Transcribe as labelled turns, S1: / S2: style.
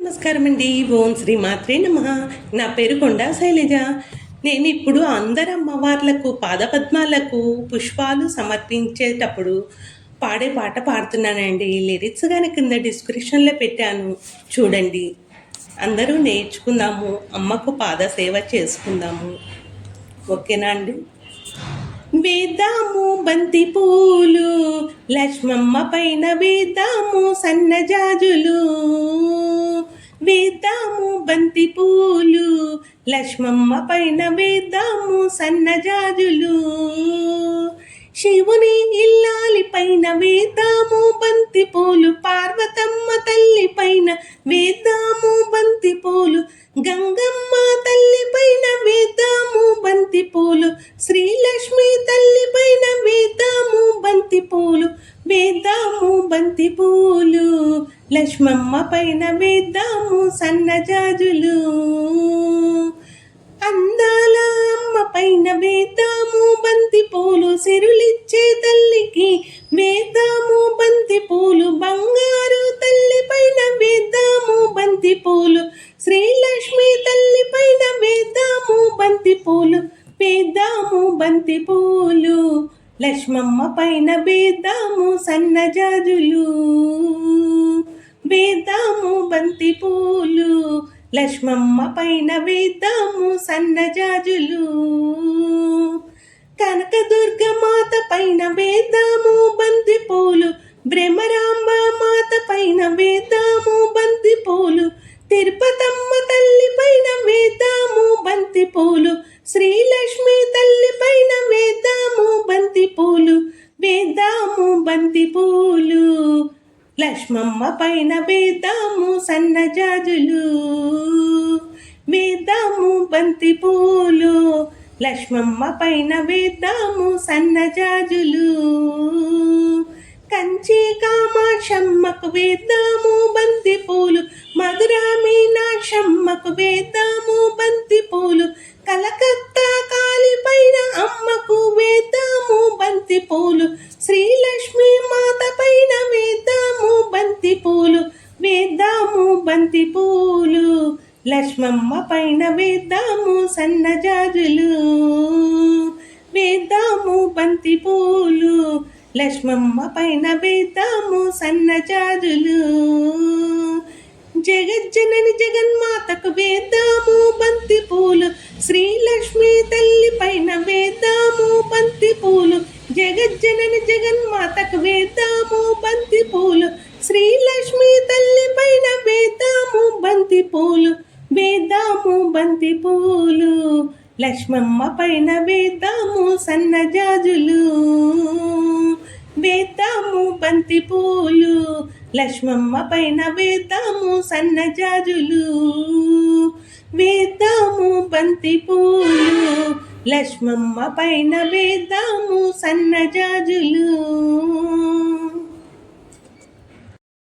S1: నమస్కారం అండి. ఓం శ్రీ మాత్రే నమః. నా పేరు కొండా శైలజ. నేను ఇప్పుడు అందరు అమ్మవార్లకు పాదపద్మాలకు పుష్పాలు సమర్పించేటప్పుడు పాడే పాట పాడుతున్నానండి. లిరిక్స్ కానీ కింద డిస్క్రిప్షన్లో పెట్టాను, చూడండి. అందరూ నేర్చుకుందాము, అమ్మకు పాద సేవ చేసుకుందాము. ఓకేనా అండి? వేద్దాము బంతి పూలు, లక్ష్మమ్మ పైన వేద్దాము సన్నజాజులు. వేద్దాము బంతి పూలు, లక్ష్మమ్మ పైన వేద్దాము సన్నజాజులు. శివుని ఇల్లాలి పైన వేద్దాము బంతి పూలు, పార్వతమ్మ తల్లి పైన వేద్దాము బంతి పూలు, గంగమ్మ తల్లి పైన వేద్దాము బంతి పూలు, శ్రీలక్ష్మి తల్లి పైన వేద్దాము బంతి పూలు. వేద్దాము బంతి పూలు, లక్ష్మమ్మ పైన వేద్దాము సన్నజాజులు. అందాల అమ్మ పైన వేద్దాము బంతి పూలు, సిరులిచ్చే తల్లికి వేద్దాము బంతి పూలు, బంగారు తల్లి పైన వేద్దాము బంతి పూలు, శ్రీలక్ష్మి తల్లి పైన వేద్దాము బంతి పూలు. వేద్దాము బంతి పూలు, లక్ష్మమ్మ పైన వేద్దాము సన్నజాజులు. వేద్దాము బంతి పూలు, లక్ష్మమ్మ పైన వేద్దాము సన్నజాజులు. కనకదుర్గ మాత పైన వేద్దాము బంతి పూలు, భ్రమరాంబ మాత పైన వేద్దాము బంతి పూలు, తిరుపతమ్మ తల్లి పైన వేద్దాము బంతి పూలు, శ్రీలక్ష్మి తల్లి పైన వేద్దాము బంతి పూలు. వేద్దాము బంతి పూలు, లక్ష్మమ్మ పైన వేద్దాము సన్నజాజులు. వేద్దాము బంతి పూలు, లక్ష్మమ్మ పైన వేద్దాము సన్నజాజులు. కంచి కామాక్షమ్మకు వేద్దాము బంతి పూలు, మధురా మీనాక్షమ్మకు వేద్దాము బంతి పూలు, కలకత్తా కాళీ పైన అమ్మకు వేద్దాము బంతి పూలు, శ్రీలక్ష్మి మాత పైన వేద్దాము బంతి పూలు. వేద్దాము బంతి పూలు, లక్ష్మమ్మ పైన వేద్దాము సన్నజాజులు. వేద్దాము బంతి పూలు, లక్ష్మమ్మ పైన వేద్దాము సన్నజాజులు. జగజ్జనని జగన్మాతకు వేద్దాము బంతి పూలు, శ్రీలక్ష్మి తల్లి పైన వేద్దాము బంతి పూలు, జగజ్జనని జగన్మాతకు వేద్దాము బంతి పూలు, శ్రీలక్ష్మి తల్లి పైన వేద్దాము బంతి పూలు. వేద్దాము బంతి పూలు, లక్ష్మమ్మ పైన వేద్దాము సన్నజాజులు. వేద్దాము బంతి పూలు, లక్ష్మమ్మ పైన వేద్దాము సన్నజాజులు. వేద్దాము బంతి పూలు, లక్ష్మమ్మ పైన వేద్దాము సన్నజాజులు.